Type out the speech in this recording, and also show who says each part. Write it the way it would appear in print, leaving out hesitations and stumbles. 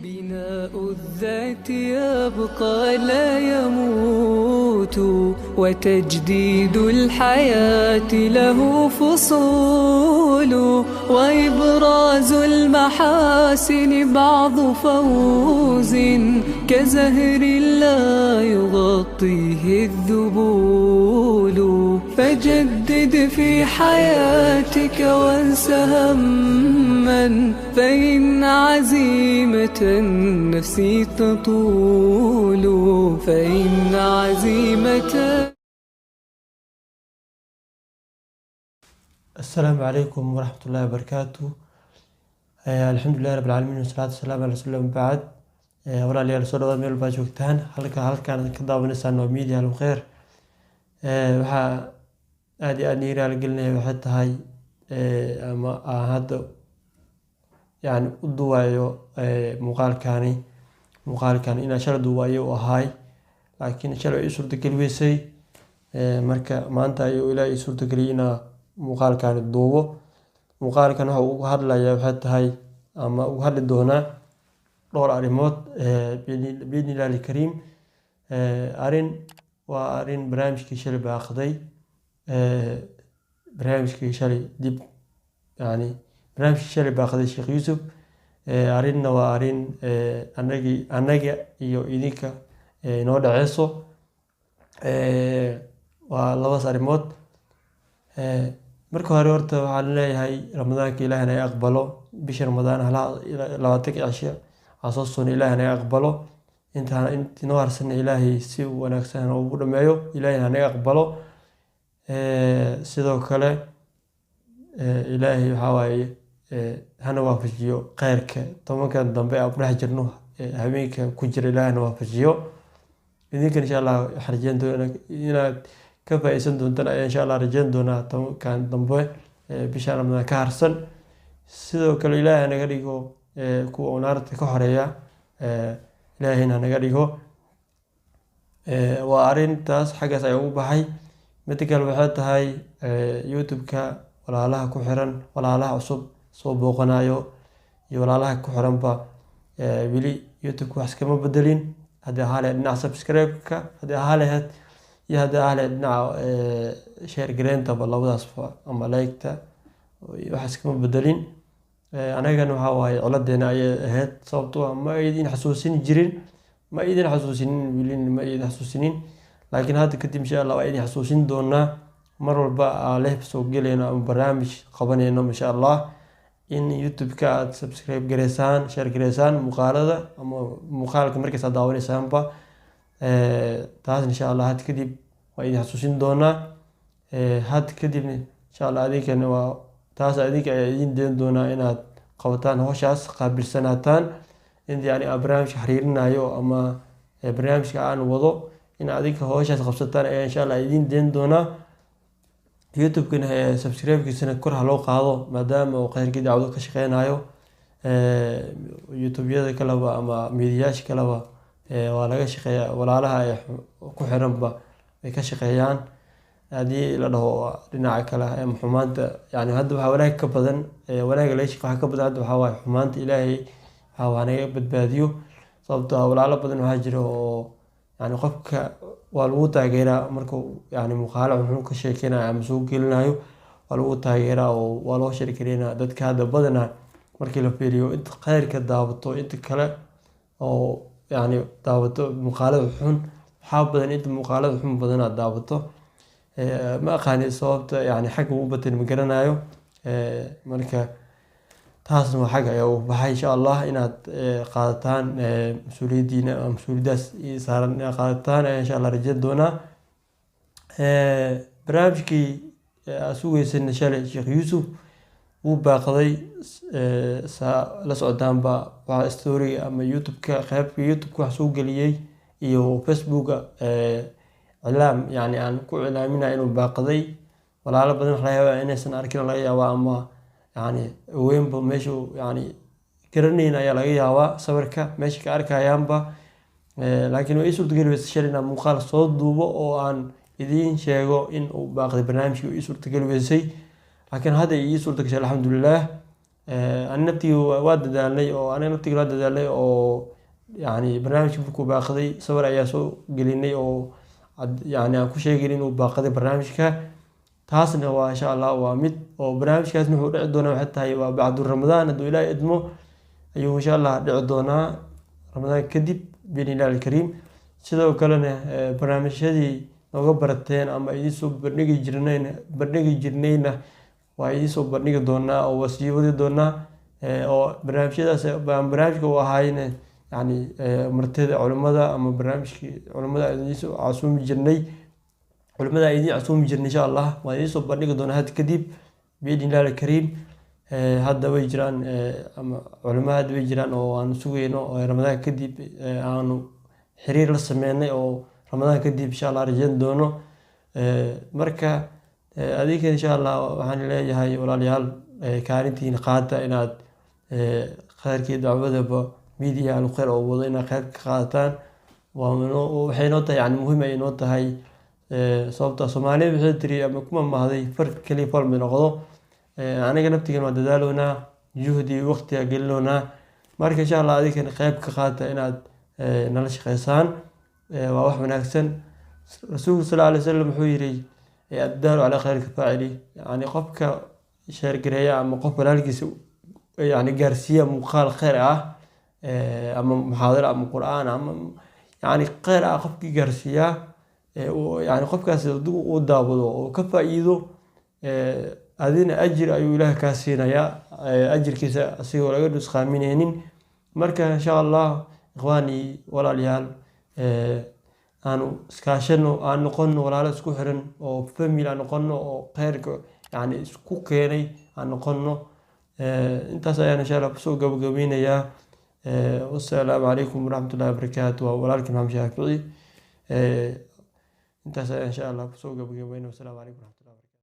Speaker 1: بناء الذات يبقى لا يموت، وتجديد الحياة له فصول، وإبراز المحاسن بعض فوز كزهر لا يغطيه الذبول. فجدد في حياتك وانس همّا، فإن عزيمة النفس تطول. فإن عزيمة.
Speaker 2: السلام عليكم ورحمة الله وبركاته. الحمد لله رب العالمين والصلاة والسلام على رسول الله بعد. walaalayaal soo dhawaad meel baa joogtaan halkaan ka daawanaysaan waa media alkhair. waxaa aad iyo aad nii raali gelinaya waxay tahay ama hadda yani u duwayo muuqaalkan inaan shalay duwayo u ahay, laakiin shalay ay suurtageli weysay. marka maanta ayuu ilaahay ii suurtageliyay inaan muuqaalkan duubo. muuqaalkan waxa uu hadlayaa waxay tahay ama uu hadli doonaa dhowr arrimood biidnillahi alkariim. waa arrin barnaamijkii shalay baaqday, barnaamijkii shalay baaqday Sheekh Yuusuf. arrinna waa arrin annaga iyo idinka inoo dhaceyso. waa labadaas arrimood. marka hore horta waxaan leeyahay ramadaanka ilaahina ay aqbalo, bisha ramadaan 20 cisho asoosun ilaahina ay aqbalo, inoo harsan ilaahay si wanaagsan ugu dhameeyo, ilaahina naga aqbalo. sidoo kale ilaahay waxa waaye hana waafajiyo khayrka tobankan dambe aan ku dhex jirno, habeenka ku jira ilaahina waafajiyo. idinkan insha allah waxaan rajeyn doonaa inaad ka faa'iideysan doontaan ayaan insha allah rajeyn doonaa tobankan dambe bisha ramadaan ka harsan. sidoo kale ilaahay naga dhigo kuwa naarta ka xoreeya, ilaahayna naga dhigo. waa arrintaas xaggaas ayaa ugu baxay. mid kale waxay tahay youtube-ka walaalaha ku xiran, walaalaha cusub soo booqanayo iyo walaalaha ku xiranba weli youtube-ka wax iskama bedelin. haddii ahaa lahayd dhinaca subscribe-ka, haddii ahaa lahayd iyo haddii ahaa lahayd dhinaca share gareentaba, labadaasba ama like-ta wax iskama bedelin. anagana waxaa waaye coladeena ayay ahayd, sababtoo ah ma idin xasuusin jirin, ma idin xasuusinin. laakiin hadda kadib insha allah waa idin xasuusin doonaa. mar walba aan leh soo geleyno ama barnaamij qabanayno insha allah in youtube-ka aad subscribe gareysaan, share gareysaan muuqaalada ama muuqaalka markaas aad daawanaysaanba. taas insha allah had kadib waa idin xasuusin doonaa. had kadibna insha allah adinkana waa taas adinka ayaa idin deen doonaa inaad qabataan howshaas, qaabilsanaataan. intii ani barnaamijka xiriirinayo ama barnaamijka aan wado in adinka howshaas qabsataan ayaa insha allah idin deen doonaa. youtube-kana subscribe-kiisana kor ha loo qaado, maadaama uu khayrkii dacwado ka shaqeynayo. youtube-yada kaleba ama miidiyaasha kaleba waa laga shaqeeyaa, walaalaha ay ku xiranba ay ka shaqeeyaan. haddii la dhaho dhinaca kale xumaanta, yani hadda waxaa wanaag ka badan, wanaaga laga shaqeeyo waxaa ka badan hadda waxaa waaye xumaanta. ilaahay waxaa naga badbaadiyo, sababtoo ah walaalo badan waxaa jira oo yani qofka waa lagu taageeraa markuu yani muuqaalo xun ka sheekeynayo ama soo gelinayo, waa lagu taageeraa oo waa loo sheekeynaa. dadka hadda badanaa markii la fiiriyo inta khayrka daawato, inta kale oo yani daawato muuqaalada xun waxaa badan inta muuqaalada xun badanaa daawato. ma aqaani sababta, yani xagga ugu batan ma garanayo. marka taasna waa xagga ayaa ugu baxay insha allah inaad qaadataan mas-uuliyaddiina, mas-uuliyaddaas saaran inaad qaadataan ayaa insha allah rajeyn doonaa. barnaamijkii aad sugeysan shalay Sheekh Yuusuf wuu baaqday. la socdaanba waxaa story ama youtube-ka qaybka youtube-ka wax soo geliyey iyo facebook-ga iclaam, yani aan ku iclaaminaya inuu baaqday. walaalo badan waxa laga yaabaa inaysan arkin laga yaabaa, ama yani weynba meeshu yani garanayn ayaa laga yaabaa, sawirka meesha ka arkayaanba. laakiin waa ii suurtageli weysay shalay inaan muuqaal soo duubo oo aan idiin sheego in uu baaqday barnaamijkii ii suurtageli weysay. laakiin hadda ii suurtagashay alxamdulilah. أنا نبتي واد دالني أو أنا نبتي واد دالني أو يعني برنامج بكو باقدي صور أياسو قليني أو يعني أكو شيء قليني وباقدي برنامجك taasna waa insha allah waa mid oo barnaamijkaas wuxuu dhici doonaa waxay tahay waa bacdu ramadaan hadduu ilaahay idmo ayuu insha allah dhici doonaa ramadaan kadib biidhnilaahi alkariim sidoo kalena barnaamijyadii nooga barateen ama idinsoo bandhigi jirnayna waa idinsoo bandhigi doonaa oo waa sii wadi doonaa oo barnaamijyadaas barnaamijka uu ahayna yani martida culimada ama barnaamijkii culimada idinsoo casuumi jirnay culimada idin casuumi jirnay insha allah waa idinsoo bandhigi doonaa had kadib biidhnilaahi alkariim hadda way jiraan ama culimada hadda way jiraan oo aan sugayno oo ramadaan kadib aanu xiriir la sameynay oo ramadaan kadib insha allah rajayn doono marka adiga insha allah waxaan leeyahay walaalayaal kaalintiina qaata inaad khayrkii dacwadaba media alkhayr oo wado inaad khayr ka qaadataan waxay noo tahay yani muhiim ay noo tahay sababta Soomaaliya waxay tiri ama kuma mahday far kaliya falmi noqdo aniga naftigan waa dadaaloonaa juhdi waqti gelinoonaa marka insha allah adiga qayb ka qaata inaad nala shaqeysaan waa wax wanaagsan rasuulku sallallahu alayhi wasallam wuxuu yiri adaalu ala khayrka faacili yani qofka sheer gareeya ama qof walaalkiisa yani gaarsiiya muuqaal khayr ah ama muhaadara ama quraan ama yani khayr ah qofkii gaarsiiya يعني قف كاس uu daawado oo ka faa'iido adina ajir ayuu ilaahay ka siinaya ajirkiisa asigoo laga dhusqaaminaynin marka insha Allah ikhwani walaalayaal aanu iskaashano aan noqono walaalo isku xiran oo family aan noqono oo khayrka yani isku keenay aan noqono intaas ayaan insha Allah soo gabagabeynaya wassalaamu calaykum waraxmatullaahi wabarakaatuh walaalkii Maxamed Shaafici intaas insha Allah soo gabagabeynaa. Wassalaamu calaykum waraxmatullaahi wabarakaatuh.